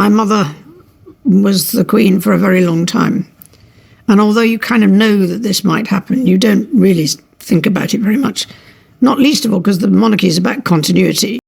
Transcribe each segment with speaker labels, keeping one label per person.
Speaker 1: My mother was the Queen for a very long time. And although you kind of know that this might happen, you don't really think about it very much. Not least of all because the monarchy is about continuity.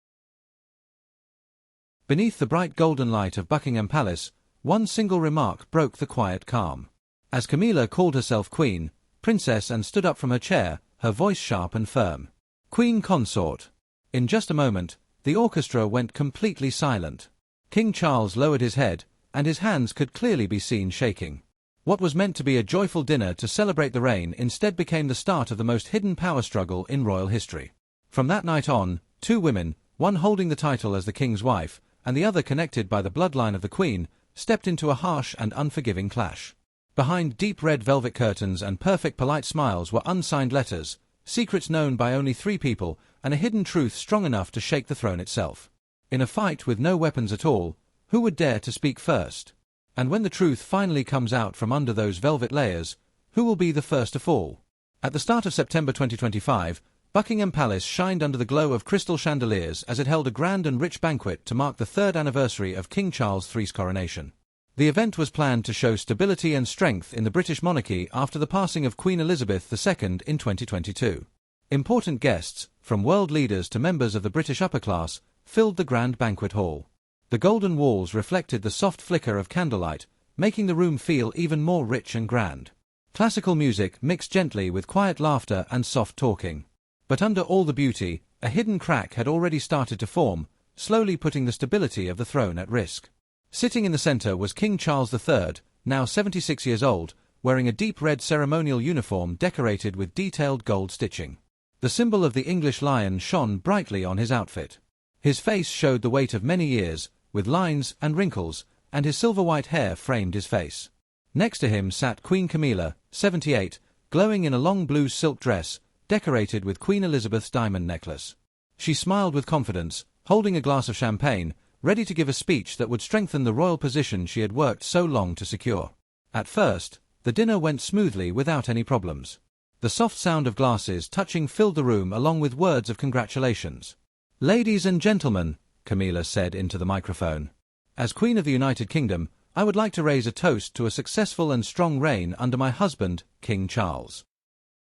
Speaker 2: Beneath the bright golden light of Buckingham Palace, one single remark broke the quiet calm. As Camilla called herself Queen, Princess and stood up from her chair, her voice sharp and firm. Queen Consort. In just a moment, the orchestra went completely silent. King Charles lowered his head, and his hands could clearly be seen shaking. What was meant to be a joyful dinner to celebrate the reign instead became the start of the most hidden power struggle in royal history. From that night on, two women, one holding the title as the king's wife, and the other connected by the bloodline of the Queen, stepped into a harsh and unforgiving clash. Behind deep red velvet curtains and perfect polite smiles were unsigned letters, secrets known by only 3 people, and a hidden truth strong enough to shake the throne itself. In a fight with no weapons at all, who would dare to speak first? And when the truth finally comes out from under those velvet layers, who will be the first to fall? At the start of September 2025, Buckingham Palace shined under the glow of crystal chandeliers as it held a grand and rich banquet to mark the 3rd anniversary of King Charles III's coronation. The event was planned to show stability and strength in the British monarchy after the passing of Queen Elizabeth II in 2022. Important guests, from world leaders to members of the British upper class, filled the grand banquet hall. The golden walls reflected the soft flicker of candlelight, making the room feel even more rich and grand. Classical music mixed gently with quiet laughter and soft talking. But under all the beauty, a hidden crack had already started to form, slowly putting the stability of the throne at risk. Sitting in the center was King Charles III, now 76 years old, wearing a deep red ceremonial uniform decorated with detailed gold stitching. The symbol of the English lion shone brightly on his outfit. His face showed the weight of many years, with lines and wrinkles, and his silver-white hair framed his face. Next to him sat Queen Camilla, 78, glowing in a long blue silk dress, decorated with Queen Elizabeth's diamond necklace. She smiled with confidence, holding a glass of champagne, ready to give a speech that would strengthen the royal position she had worked so long to secure. At first, the dinner went smoothly without any problems. The soft sound of glasses touching filled the room along with words of congratulations. "Ladies and gentlemen," Camilla said into the microphone, "as Queen of the United Kingdom, I would like to raise a toast to a successful and strong reign under my husband, King Charles."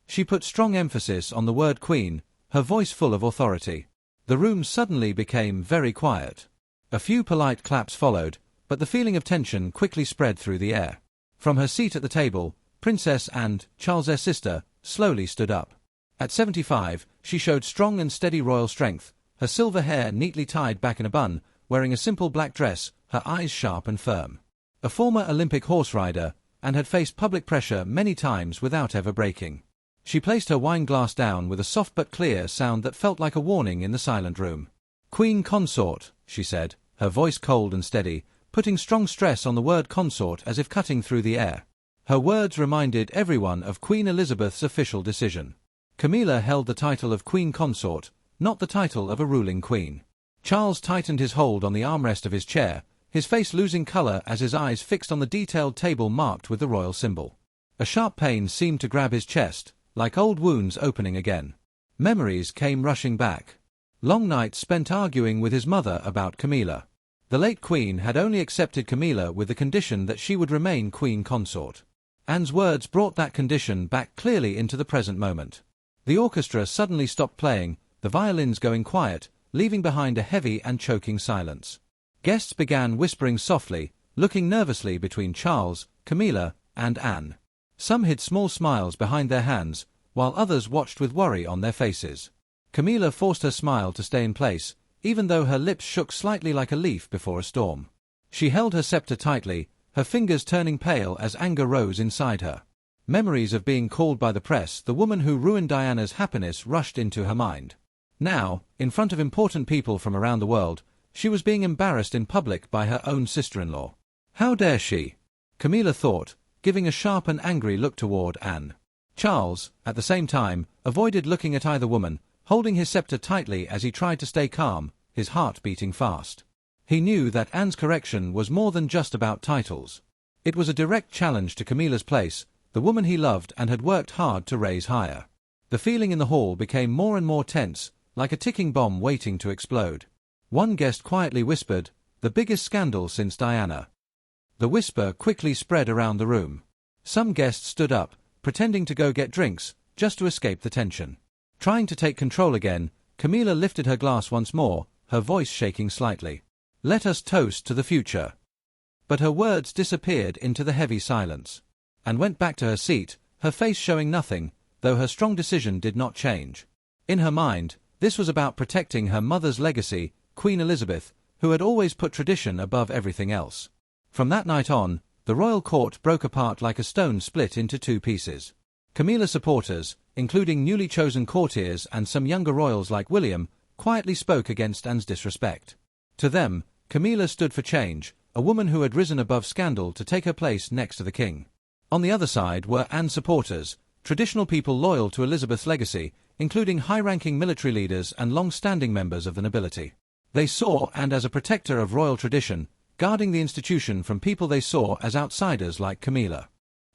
Speaker 2: She put strong emphasis on the word Queen, her voice full of authority. The room suddenly became very quiet. A few polite claps followed, but the feeling of tension quickly spread through the air. From her seat at the table, Princess Anne, Charles's sister, slowly stood up. At 75, she showed strong and steady royal strength, her silver hair neatly tied back in a bun, wearing a simple black dress, her eyes sharp and firm. A former Olympic horse rider, and had faced public pressure many times without ever breaking. She placed her wine glass down with a soft but clear sound that felt like a warning in the silent room. "Queen Consort," she said, her voice cold and steady, putting strong stress on the word consort as if cutting through the air. Her words reminded everyone of Queen Elizabeth's official decision. Camilla held the title of Queen Consort, not the title of a ruling queen. Charles tightened his hold on the armrest of his chair, his face losing color as his eyes fixed on the detailed table marked with the royal symbol. A sharp pain seemed to grab his chest, like old wounds opening again. Memories came rushing back. Long nights spent arguing with his mother about Camilla. The late queen had only accepted Camilla with the condition that she would remain Queen Consort. Anne's words brought that condition back clearly into the present moment. The orchestra suddenly stopped playing, the violins going quiet, leaving behind a heavy and choking silence. Guests began whispering softly, looking nervously between Charles, Camilla, and Anne. Some hid small smiles behind their hands, while others watched with worry on their faces. Camilla forced her smile to stay in place, even though her lips shook slightly like a leaf before a storm. She held her scepter tightly, her fingers turning pale as anger rose inside her. Memories of being called by the press the woman who ruined Diana's happiness rushed into her mind. Now, in front of important people from around the world, she was being embarrassed in public by her own sister-in-law. How dare she? Camilla thought, giving a sharp and angry look toward Anne. Charles, at the same time, avoided looking at either woman, holding his scepter tightly as he tried to stay calm, his heart beating fast. He knew that Anne's correction was more than just about titles. It was a direct challenge to Camilla's place, the woman he loved and had worked hard to raise higher. The feeling in the hall became more and more tense, like a ticking bomb waiting to explode. One guest quietly whispered, The biggest scandal since Diana. The whisper quickly spread around the room. Some guests stood up, pretending to go get drinks, just to escape the tension. Trying to take control again, Camilla lifted her glass once more, her voice shaking slightly. "Let us toast to the future." But her words disappeared into the heavy silence, and went back to her seat, her face showing nothing, though her strong decision did not change. In her mind, this was about protecting her mother's legacy, Queen Elizabeth, who had always put tradition above everything else. From that night on, the royal court broke apart like a stone split into two pieces. Camilla supporters, including newly chosen courtiers and some younger royals like William, quietly spoke against Anne's disrespect. To them, Camilla stood for change, a woman who had risen above scandal to take her place next to the king. On the other side were Anne's supporters, traditional people loyal to Elizabeth's legacy, including high-ranking military leaders and long-standing members of the nobility. They saw Anne as a protector of royal tradition, guarding the institution from people they saw as outsiders like Camilla.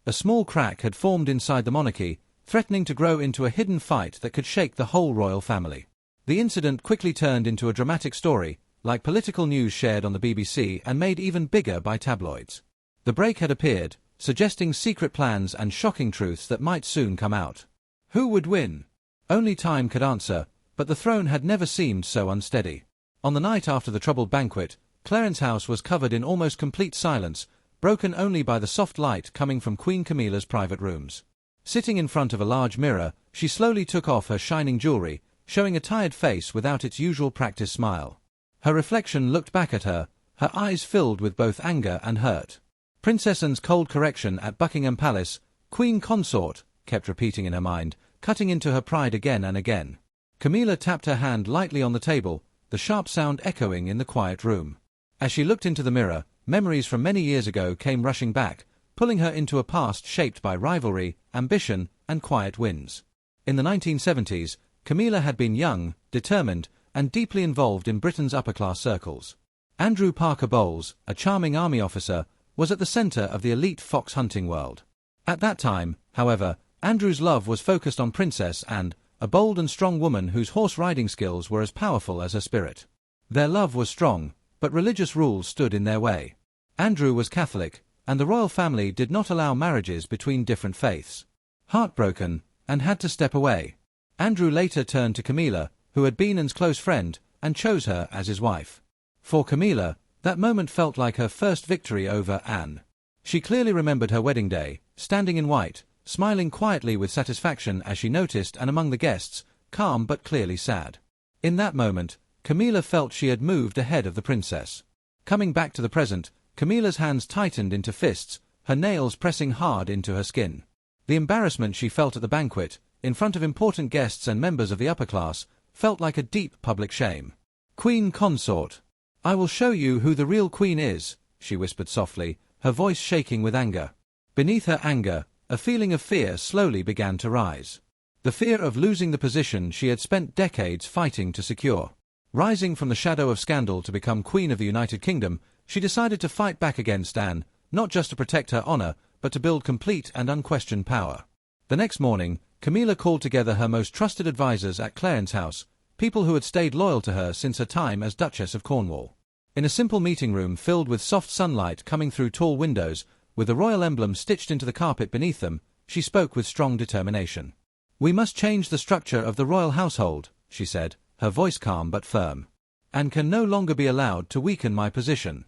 Speaker 2: A small crack had formed inside the monarchy, threatening to grow into a hidden fight that could shake the whole royal family. The incident quickly turned into a dramatic story, like political news shared on the BBC and made even bigger by tabloids. The break had appeared, suggesting secret plans and shocking truths that might soon come out. Who would win? Only time could answer, but the throne had never seemed so unsteady. On the night after the troubled banquet, Clarence House was covered in almost complete silence, broken only by the soft light coming from Queen Camilla's private rooms. Sitting in front of a large mirror, she slowly took off her shining jewelry, showing a tired face without its usual practiced smile. Her reflection looked back at her, her eyes filled with both anger and hurt. Princess Anne's cold correction at Buckingham Palace, Queen Consort, kept repeating in her mind, cutting into her pride again and again. Camilla tapped her hand lightly on the table, the sharp sound echoing in the quiet room. As she looked into the mirror, memories from many years ago came rushing back, pulling her into a past shaped by rivalry, ambition, and quiet wins. In the 1970s, Camilla had been young, determined, and deeply involved in Britain's upper-class circles. Andrew Parker Bowles, a charming army officer, was at the center of the elite fox hunting world. At that time, however, Andrew's love was focused on Princess Anne, a bold and strong woman whose horse riding skills were as powerful as her spirit. Their love was strong, but religious rules stood in their way. Andrew was Catholic, and the royal family did not allow marriages between different faiths. Heartbroken, Anne had to step away. Andrew later turned to Camilla, who had been Anne's close friend, and chose her as his wife. For Camilla, that moment felt like her first victory over Anne. She clearly remembered her wedding day, standing in white, smiling quietly with satisfaction as she noticed Anne among the guests, calm but clearly sad. In that moment, Camilla felt she had moved ahead of the princess. Coming back to the present, Camilla's hands tightened into fists, her nails pressing hard into her skin. The embarrassment she felt at the banquet, in front of important guests and members of the upper class, felt like a deep public shame. "Queen Consort, I will show you who the real queen is," she whispered softly, her voice shaking with anger. Beneath her anger, a feeling of fear slowly began to rise. The fear of losing the position she had spent decades fighting to secure. Rising from the shadow of scandal to become Queen of the United Kingdom, she decided to fight back against Anne, not just to protect her honor, but to build complete and unquestioned power. The next morning, Camilla called together her most trusted advisors at Clarence House, people who had stayed loyal to her since her time as Duchess of Cornwall. In a simple meeting room filled with soft sunlight coming through tall windows, with the royal emblem stitched into the carpet beneath them, she spoke with strong determination. "We must change the structure of the royal household," she said, her voice calm but firm, "and can no longer be allowed to weaken my position."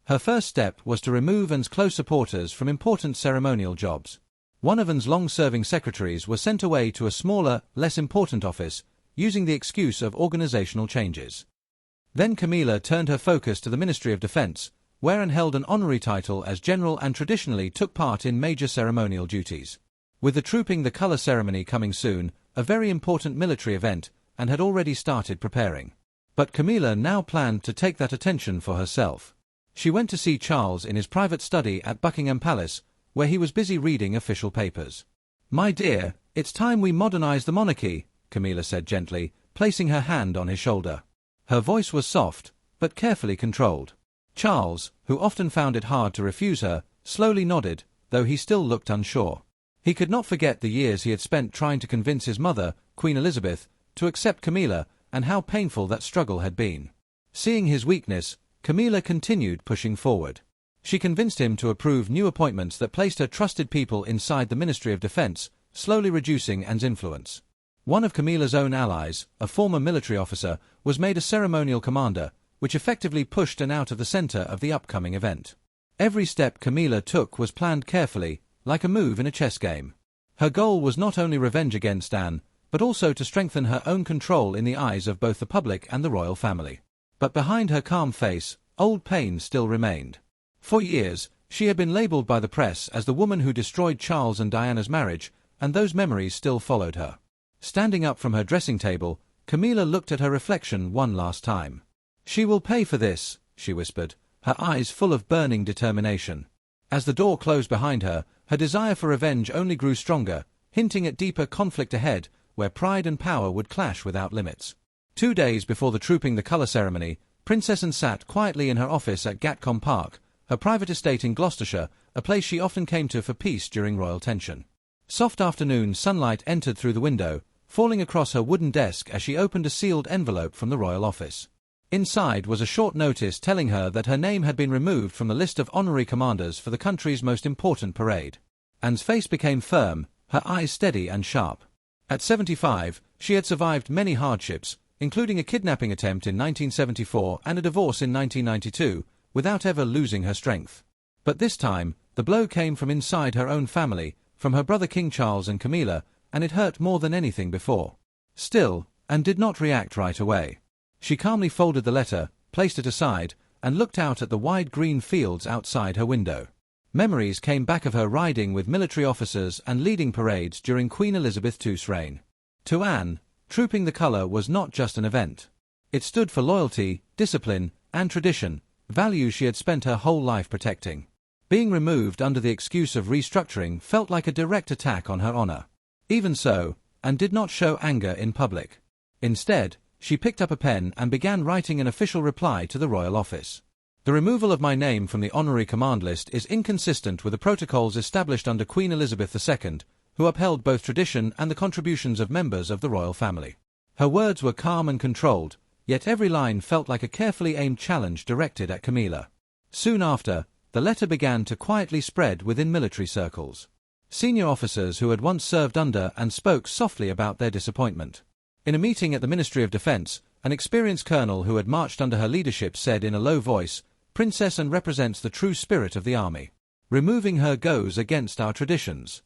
Speaker 2: Her first step was to remove Anne's close supporters from important ceremonial jobs. One of Anne's long-serving secretaries was sent away to a smaller, less important office, using the excuse of organizational changes. Then Camilla turned her focus to the Ministry of Defense, where Anne held an honorary title as general and traditionally took part in major ceremonial duties. With the Trooping the Colour ceremony coming soon, a very important military event, Anne had already started preparing. But Camilla now planned to take that attention for herself. She went to see Charles in his private study at Buckingham Palace, where he was busy reading official papers. "My dear, it's time we modernize the monarchy," Camilla said gently, placing her hand on his shoulder. Her voice was soft, but carefully controlled. Charles, who often found it hard to refuse her, slowly nodded, though he still looked unsure. He could not forget the years he had spent trying to convince his mother, Queen Elizabeth, to accept Camilla, and how painful that struggle had been. Seeing his weakness, Camilla continued pushing forward. She convinced him to approve new appointments that placed her trusted people inside the Ministry of Defense, slowly reducing Anne's influence. One of Camilla's own allies, a former military officer, was made a ceremonial commander, which effectively pushed Anne out of the center of the upcoming event. Every step Camilla took was planned carefully, like a move in a chess game. Her goal was not only revenge against Anne, but also to strengthen her own control in the eyes of both the public and the royal family. But behind her calm face, old pain still remained. For years, she had been labeled by the press as the woman who destroyed Charles and Diana's marriage, and those memories still followed her. Standing up from her dressing table, Camilla looked at her reflection one last time. "She will pay for this," she whispered, her eyes full of burning determination. As the door closed behind her, her desire for revenge only grew stronger, hinting at deeper conflict ahead, where pride and power would clash without limits. 2 days before the Trooping the Colour ceremony, Princess Anne sat quietly in her office at Gatcombe Park, her private estate in Gloucestershire, a place she often came to for peace during royal tension. Soft afternoon sunlight entered through the window, falling across her wooden desk as she opened a sealed envelope from the royal office. Inside was a short notice telling her that her name had been removed from the list of honorary commanders for the country's most important parade. Anne's face became firm, her eyes steady and sharp. At 75, she had survived many hardships, including a kidnapping attempt in 1974 and a divorce in 1992, without ever losing her strength. But this time, the blow came from inside her own family, from her brother King Charles and Camilla, and it hurt more than anything before. Still, Anne did not react right away. She calmly folded the letter, placed it aside, and looked out at the wide green fields outside her window. Memories came back of her riding with military officers and leading parades during Queen Elizabeth II's reign. To Anne, Trooping the Colour was not just an event. It stood for loyalty, discipline, and tradition, values she had spent her whole life protecting. Being removed under the excuse of restructuring felt like a direct attack on her honor. Even so, Anne did not show anger in public. Instead, she picked up a pen and began writing an official reply to the royal office. "The removal of my name from the honorary command list is inconsistent with the protocols established under Queen Elizabeth II, who upheld both tradition and the contributions of members of the royal family." Her words were calm and controlled, yet every line felt like a carefully aimed challenge directed at Camilla. Soon after, the letter began to quietly spread within military circles. Senior officers who had once served under and spoke softly about their disappointment. In a meeting at the Ministry of Defense, an experienced colonel who had marched under her leadership said in a low voice, "Princess Anne represents the true spirit of the army. Removing her goes against our traditions."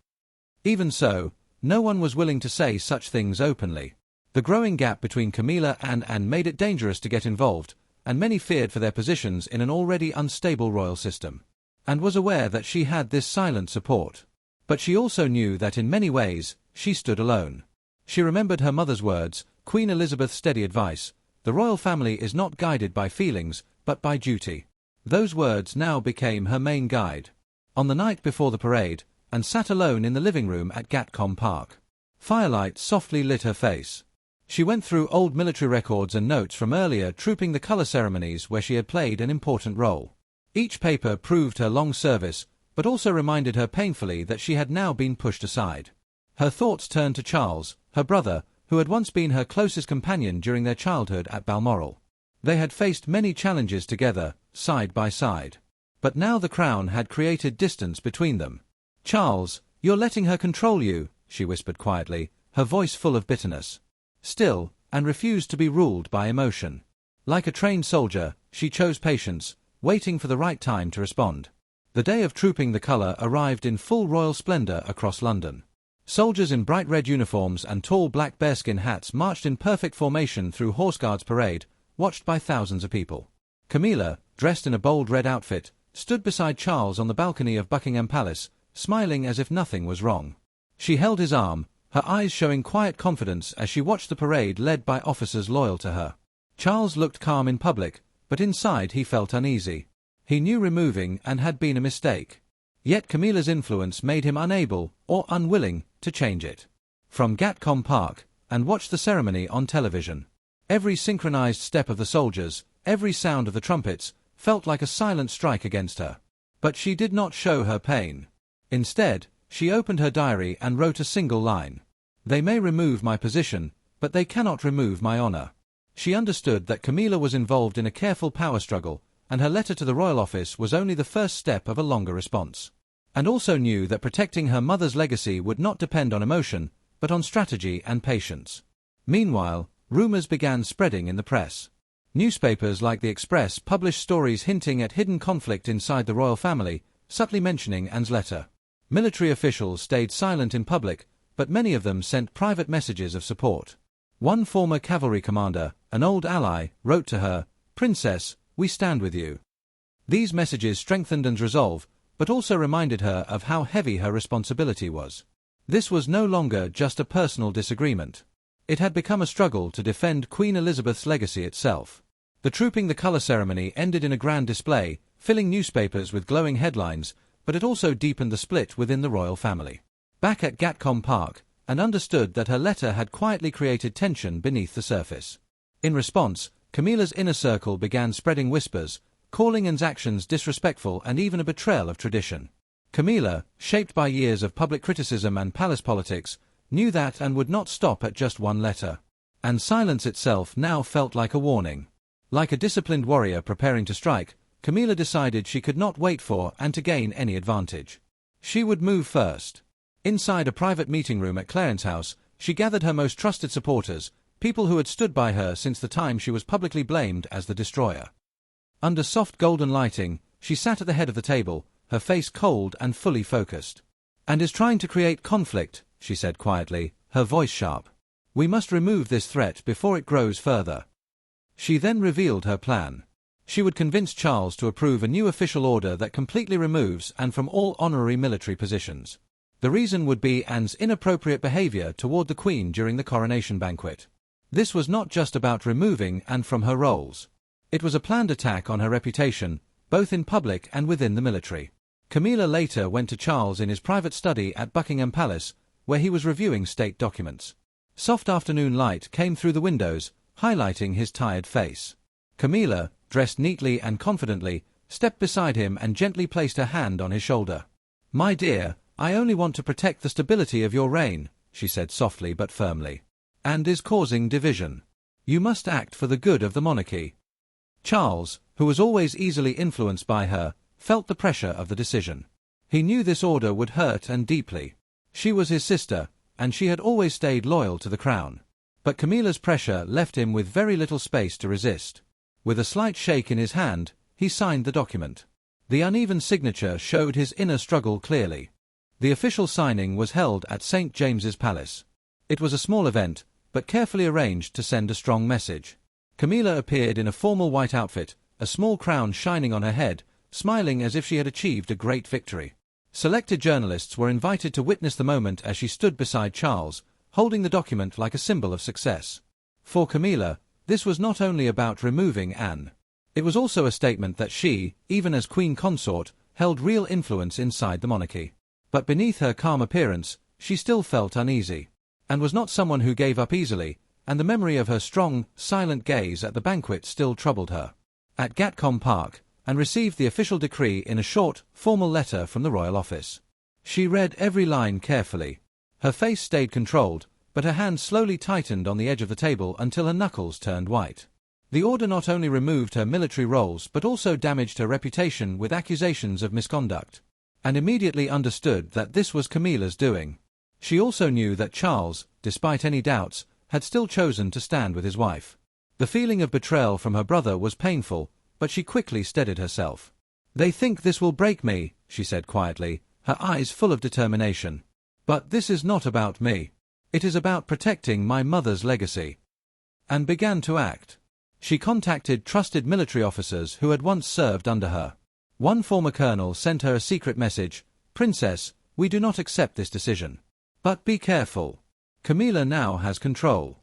Speaker 2: Even so, no one was willing to say such things openly. The growing gap between Camilla and Anne made it dangerous to get involved, and many feared for their positions in an already unstable royal system. Anne was aware that she had this silent support. But she also knew that in many ways, she stood alone. She remembered her mother's words, Queen Elizabeth's steady advice, "The royal family is not guided by feelings, but by duty." Those words now became her main guide. On the night before the parade, Anne sat alone in the living room at Gatcombe Park. Firelight softly lit her face. She went through old military records and notes from earlier Trooping the Colour ceremonies where she had played an important role. Each paper proved her long service, but also reminded her painfully that she had now been pushed aside. Her thoughts turned to Charles, her brother, who had once been her closest companion during their childhood at Balmoral. They had faced many challenges together, side by side. But now the crown had created distance between them. "Charles, you're letting her control you," she whispered quietly, her voice full of bitterness. Still, Anne refused to be ruled by emotion. Like a trained soldier, she chose patience, waiting for the right time to respond. The day of Trooping the Colour arrived in full royal splendor across London. Soldiers in bright red uniforms and tall black bearskin hats marched in perfect formation through Horse Guards Parade, watched by thousands of people. Camilla, dressed in a bold red outfit, stood beside Charles on the balcony of Buckingham Palace, smiling as if nothing was wrong. She held his arm, her eyes showing quiet confidence as she watched the parade led by officers loyal to her. Charles looked calm in public, but inside he felt uneasy. He knew removing Anne had been a mistake. Yet Camilla's influence made him unable, or unwilling, to change it. From Gatcombe Park, Anne watched the ceremony on television. Every synchronized step of the soldiers, every sound of the trumpets, felt like a silent strike against her. But she did not show her pain. Instead, she opened her diary and wrote a single line. "They may remove my position, but they cannot remove my honor." She understood that Camilla was involved in a careful power struggle, and her letter to the royal office was only the first step of a longer response. And also knew that protecting her mother's legacy would not depend on emotion, but on strategy and patience. Meanwhile, rumors began spreading in the press. Newspapers like the Express published stories hinting at hidden conflict inside the royal family, subtly mentioning Anne's letter. Military officials stayed silent in public, but many of them sent private messages of support. One former cavalry commander, an old ally, wrote to her, "Princess, we stand with you." These messages strengthened Anne's resolve, but also reminded her of how heavy her responsibility was. This was no longer just a personal disagreement. It had become a struggle to defend Queen Elizabeth's legacy itself. The Trooping the Colour ceremony ended in a grand display, filling newspapers with glowing headlines, but it also deepened the split within the royal family. Back at Gatcombe Park, Anne understood that her letter had quietly created tension beneath the surface. In response, Camilla's inner circle began spreading whispers, calling Anne's actions disrespectful and even a betrayal of tradition. Camilla, shaped by years of public criticism and palace politics, knew that Anne would not stop at just one letter. And silence itself now felt like a warning. Like a disciplined warrior preparing to strike, Camilla decided she could not wait for and to gain any advantage. She would move first. Inside a private meeting room at Clarence's house, she gathered her most trusted supporters, people who had stood by her since the time she was publicly blamed as the destroyer. Under soft golden lighting, she sat at the head of the table, her face cold and fully focused. "And is trying to create conflict," she said quietly, her voice sharp. "We must remove this threat before it grows further." She then revealed her plan. She would convince Charles to approve a new official order that completely removes Anne from all honorary military positions. The reason would be Anne's inappropriate behavior toward the Queen during the coronation banquet. This was not just about removing Anne from her roles. It was a planned attack on her reputation, both in public and within the military. Camilla later went to Charles in his private study at Buckingham Palace, where he was reviewing state documents. Soft afternoon light came through the windows, highlighting his tired face. Camilla, dressed neatly and confidently, stepped beside him and gently placed her hand on his shoulder. "My dear, I only want to protect the stability of your reign," she said softly but firmly. "And is causing division. You must act for the good of the monarchy." Charles, who was always easily influenced by her, felt the pressure of the decision. He knew this order would hurt Anne deeply. She was his sister, and she had always stayed loyal to the crown. But Camilla's pressure left him with very little space to resist. With a slight shake in his hand, he signed the document. The uneven signature showed his inner struggle clearly. The official signing was held at St. James's Palace. It was a small event, but carefully arranged to send a strong message. Camilla appeared in a formal white outfit, a small crown shining on her head, smiling as if she had achieved a great victory. Selected journalists were invited to witness the moment as she stood beside Charles, holding the document like a symbol of success. For Camilla, this was not only about removing Anne. It was also a statement that she, even as Queen Consort, held real influence inside the monarchy. But beneath her calm appearance, she still felt uneasy. Anne was not someone who gave up easily, and the memory of her strong, silent gaze at the banquet still troubled her. At Gatcombe Park, Anne received the official decree in a short, formal letter from the royal office. She read every line carefully. Her face stayed controlled, but her hand slowly tightened on the edge of the table until her knuckles turned white. The order not only removed her military roles but also damaged her reputation with accusations of misconduct. Anne immediately understood that this was Camilla's doing. She also knew that Charles, despite any doubts, had still chosen to stand with his wife. The feeling of betrayal from her brother was painful, but she quickly steadied herself. "They think this will break me," she said quietly, her eyes full of determination. "But this is not about me. It is about protecting my mother's legacy." And began to act. She contacted trusted military officers who had once served under her. One former colonel sent her a secret message, "Princess, we do not accept this decision. But be careful. Camilla now has control."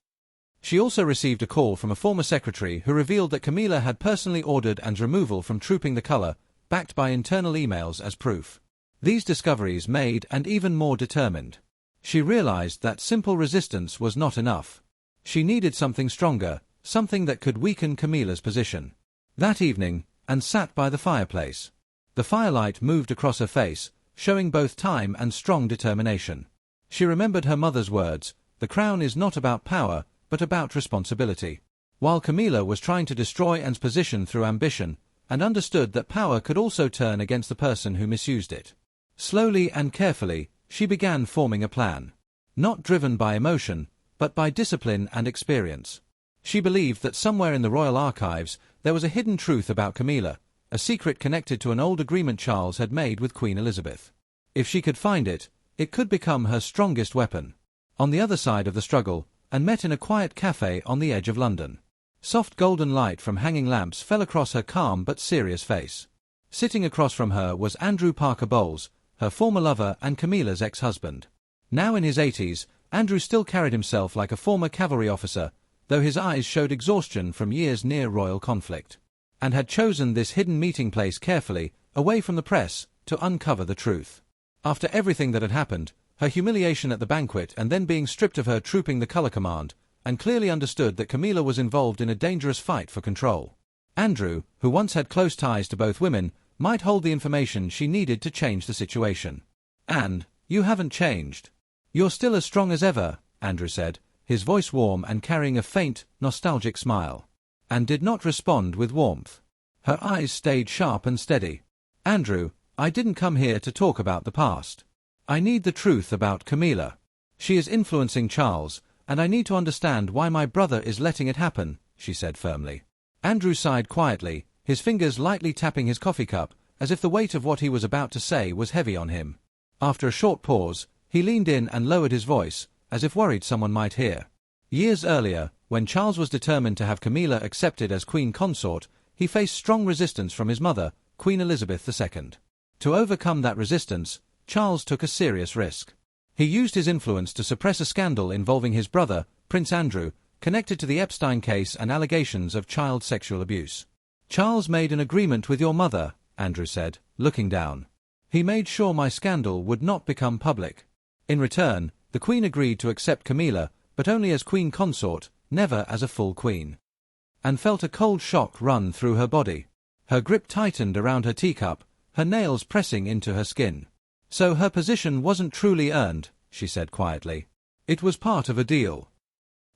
Speaker 2: She also received a call from a former secretary who revealed that Camilla had personally ordered Anne's removal from Trooping the Colour, backed by internal emails as proof. These discoveries made Anne even more determined. She realized that simple resistance was not enough. She needed something stronger, something that could weaken Camilla's position. That evening, Anne sat by the fireplace. The firelight moved across her face, showing both time and strong determination. She remembered her mother's words, "The crown is not about power, but about responsibility." While Camilla was trying to destroy Anne's position through ambition, and understood that power could also turn against the person who misused it. Slowly and carefully, she began forming a plan. Not driven by emotion, but by discipline and experience. She believed that somewhere in the royal archives there was a hidden truth about Camilla, a secret connected to an old agreement Charles had made with Queen Elizabeth. If she could find it, it could become her strongest weapon. On the other side of the struggle, and met in a quiet cafe on the edge of London. Soft golden light from hanging lamps fell across her calm but serious face. Sitting across from her was Andrew Parker Bowles, her former lover and Camilla's ex-husband. Now in his 80s, Andrew still carried himself like a former cavalry officer, though his eyes showed exhaustion from years near royal conflict, and had chosen this hidden meeting place carefully, away from the press, to uncover the truth. After everything that had happened, her humiliation at the banquet and then being stripped of her trooping the colour command, and clearly understood that Camilla was involved in a dangerous fight for control. Andrew, who once had close ties to both women, might hold the information she needed to change the situation. "And, you haven't changed. You're still as strong as ever," Andrew said, his voice warm and carrying a faint, nostalgic smile. Anne did not respond with warmth. Her eyes stayed sharp and steady. "Andrew, I didn't come here to talk about the past. I need the truth about Camilla. She is influencing Charles, and I need to understand why my brother is letting it happen," she said firmly. Andrew sighed quietly, his fingers lightly tapping his coffee cup, as if the weight of what he was about to say was heavy on him. After a short pause, he leaned in and lowered his voice, as if worried someone might hear. Years earlier, when Charles was determined to have Camilla accepted as Queen Consort, he faced strong resistance from his mother, Queen Elizabeth II. To overcome that resistance, Charles took a serious risk. He used his influence to suppress a scandal involving his brother, Prince Andrew, connected to the Epstein case and allegations of child sexual abuse. "Charles made an agreement with your mother," Andrew said, looking down. "He made sure my scandal would not become public. In return, the Queen agreed to accept Camilla, but only as Queen Consort, never as a full queen." Anne felt a cold shock run through her body. Her grip tightened around her teacup, her nails pressing into her skin. "So her position wasn't truly earned," she said quietly. "It was part of a deal."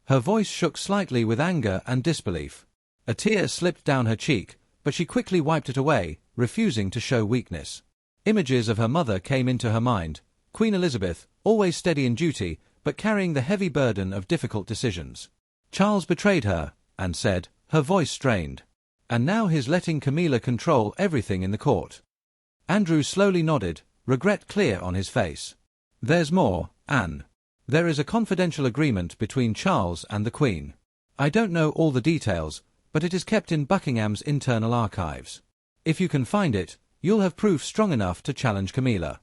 Speaker 2: Her voice shook slightly with anger and disbelief. A tear slipped down her cheek, but she quickly wiped it away, refusing to show weakness. Images of her mother came into her mind, Queen Elizabeth, always steady in duty, but carrying the heavy burden of difficult decisions. "Charles betrayed her," Anne said, her voice strained. "And now he's letting Camilla control everything in the court." Andrew slowly nodded, regret clear on his face. "There's more, Anne. There is a confidential agreement between Charles and the Queen. I don't know all the details, but it is kept in Buckingham's internal archives. If you can find it, you'll have proof strong enough to challenge Camilla."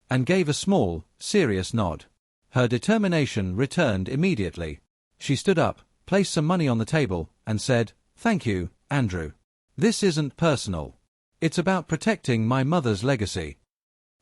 Speaker 2: Anne gave a small, serious nod. Her determination returned immediately. She stood up, placed some money on the table, and said, "Thank you, Andrew. This isn't personal. It's about protecting my mother's legacy."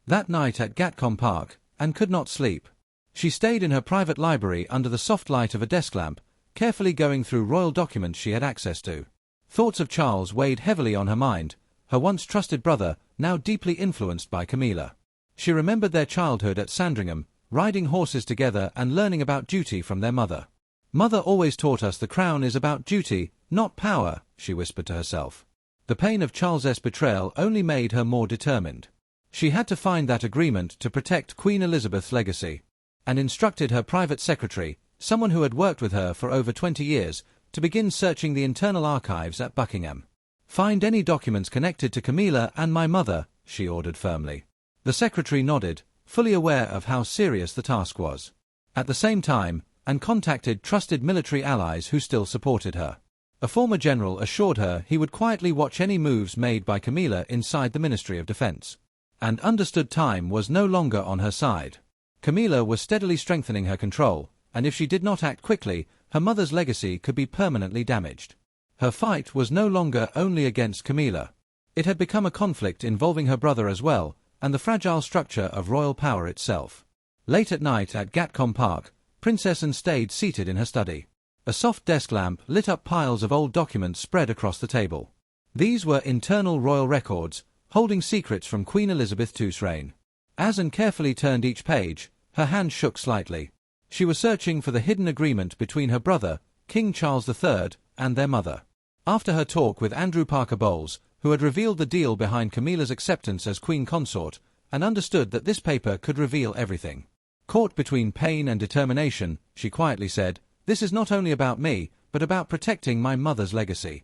Speaker 2: That night at Gatcombe Park, Anne could not sleep. She stayed in her private library under the soft light of a desk lamp, carefully going through royal documents she had access to. Thoughts of Charles weighed heavily on her mind, her once trusted brother, now deeply influenced by Camilla. She remembered their childhood at Sandringham, riding horses together and learning about duty from their mother. "Mother always taught us the crown is about duty, not power," she whispered to herself. The pain of Charles's betrayal only made her more determined. She had to find that agreement to protect Queen Elizabeth's legacy, and instructed her private secretary, someone who had worked with her for over 20 years, to begin searching the internal archives at Buckingham. "Find any documents connected to Camilla and my mother," she ordered firmly. The secretary nodded, fully aware of how serious the task was. At the same time, Anne contacted trusted military allies who still supported her. A former general assured her he would quietly watch any moves made by Camilla inside the Ministry of Defense, and understood time was no longer on her side. Camilla was steadily strengthening her control, and if she did not act quickly, her mother's legacy could be permanently damaged. Her fight was no longer only against Camilla. It had become a conflict involving her brother as well, and the fragile structure of royal power itself. Late at night at Gatcombe Park, Princess Anne stayed seated in her study. A soft desk lamp lit up piles of old documents spread across the table. These were internal royal records, holding secrets from Queen Elizabeth II's reign. As Anne carefully turned each page, her hand shook slightly. She was searching for the hidden agreement between her brother, King Charles III, and their mother. After her talk with Andrew Parker Bowles, who had revealed the deal behind Camilla's acceptance as Queen Consort, and understood that this paper could reveal everything. Caught between pain and determination, she quietly said, "This is not only about me, but about protecting my mother's legacy."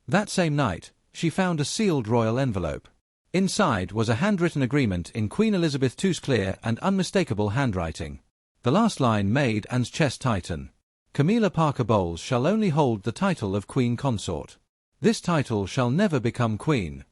Speaker 2: That same night, she found a sealed royal envelope. Inside was a handwritten agreement in Queen Elizabeth II's clear and unmistakable handwriting. The last line made Anne's chest tighten. "Camilla Parker Bowles shall only hold the title of Queen Consort. This title shall never become queen."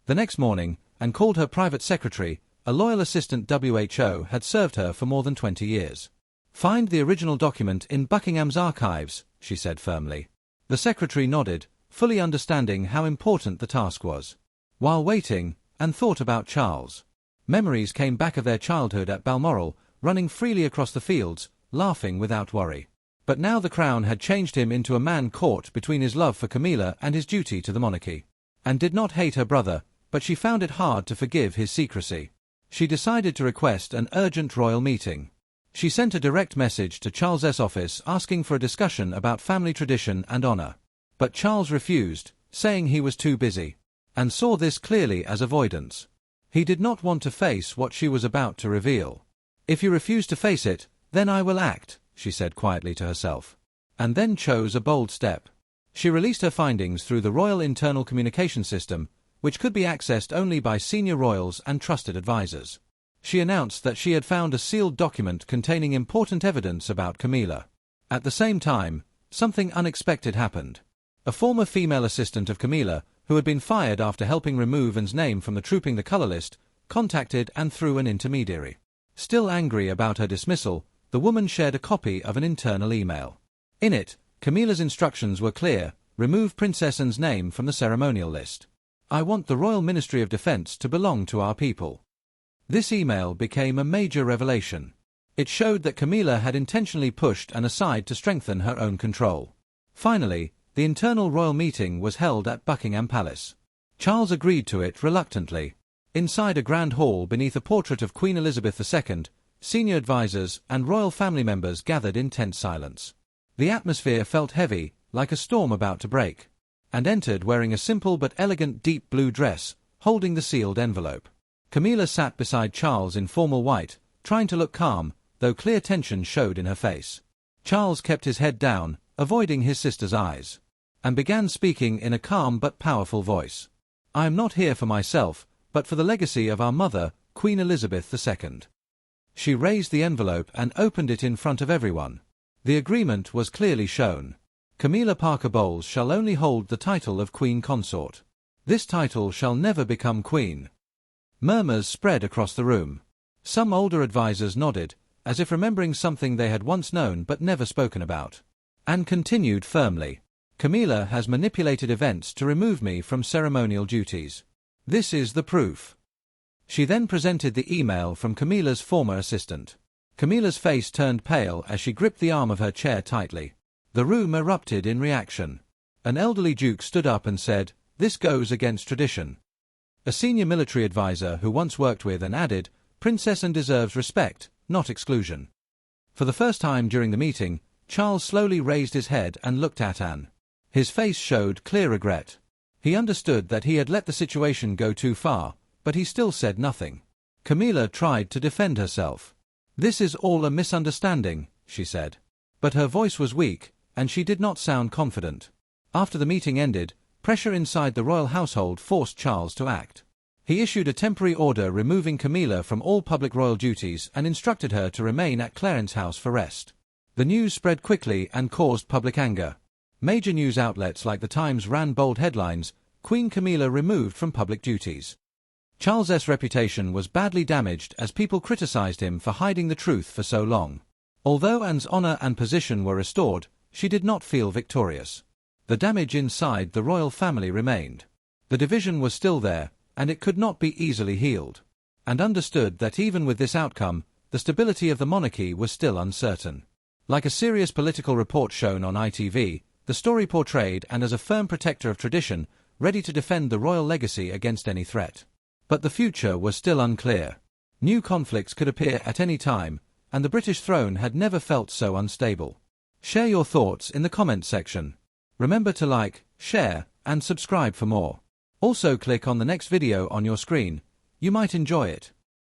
Speaker 2: The next morning, Anne called her private secretary, a loyal assistant WHO had served her for more than 20 years. "Find the original document in Buckingham's archives," she said firmly. The secretary nodded, fully understanding how important the task was. While waiting, Anne thought about Charles. Memories came back of their childhood at Balmoral, running freely across the fields, laughing without worry. But now the crown had changed him into a man caught between his love for Camilla and his duty to the monarchy. Anne did not hate her brother, but she found it hard to forgive his secrecy. She decided to request an urgent royal meeting. She sent a direct message to Charles's office asking for a discussion about family tradition and honor. But Charles refused, saying he was too busy, and saw this clearly as avoidance. He did not want to face what she was about to reveal. "If you refuse to face it, then I will act," she said quietly to herself, and then chose a bold step. She released her findings through the Royal Internal Communication System, which could be accessed only by senior royals and trusted advisors. She announced that she had found a sealed document containing important evidence about Camilla. At the same time, something unexpected happened. A former female assistant of Camilla, who had been fired after helping remove Anne's name from the Trooping the Colour list, contacted Anne through an intermediary. Still angry about her dismissal, the woman shared a copy of an internal email. In it, Camilla's instructions were clear: remove Princess Anne's name from the ceremonial list. "I want the Royal Ministry of Defence to belong to our people." This email became a major revelation. It showed that Camilla had intentionally pushed Anne aside to strengthen her own control. Finally, the internal royal meeting was held at Buckingham Palace. Charles agreed to it reluctantly. Inside a grand hall beneath a portrait of Queen Elizabeth II, senior advisors and royal family members gathered in tense silence. The atmosphere felt heavy, like a storm about to break, and entered wearing a simple but elegant deep blue dress, holding the sealed envelope. Camilla sat beside Charles in formal white, trying to look calm, though clear tension showed in her face. Charles kept his head down, avoiding his sister's eyes, and began speaking in a calm but powerful voice. "I am not here for myself, but for the legacy of our mother, Queen Elizabeth II." She raised the envelope and opened it in front of everyone. The agreement was clearly shown. "Camilla Parker Bowles shall only hold the title of Queen Consort. This title shall never become queen." Murmurs spread across the room. Some older advisors nodded, as if remembering something they had once known but never spoken about. Anne continued firmly, "Camilla has manipulated events to remove me from ceremonial duties. This is the proof." She then presented the email from Camilla's former assistant. Camilla's face turned pale as she gripped the arm of her chair tightly. The room erupted in reaction. An elderly duke stood up and said, "This goes against tradition." A senior military advisor who once worked with Anne added, "Princess Anne deserves respect, not exclusion." For the first time during the meeting, Charles slowly raised his head and looked at Anne. His face showed clear regret. He understood that he had let the situation go too far, but he still said nothing. Camilla tried to defend herself. "This is all a misunderstanding," she said. But her voice was weak, and she did not sound confident. After the meeting ended, pressure inside the royal household forced Charles to act. He issued a temporary order removing Camilla from all public royal duties and instructed her to remain at Clarence House for rest. The news spread quickly and caused public anger. Major news outlets like The Times ran bold headlines, "Queen Camilla removed from public duties." Charles's reputation was badly damaged as people criticized him for hiding the truth for so long. Although Anne's honor and position were restored, she did not feel victorious. The damage inside the royal family remained. The division was still there, and it could not be easily healed. And understood that even with this outcome, the stability of the monarchy was still uncertain. Like a serious political report shown on ITV, the story portrayed Anne as a firm protector of tradition, ready to defend the royal legacy against any threat. But the future was still unclear. New conflicts could appear at any time, and the British throne had never felt so unstable. Share your thoughts in the comments section. Remember to like, share, and subscribe for more. Also click on the next video on your screen. You might enjoy it.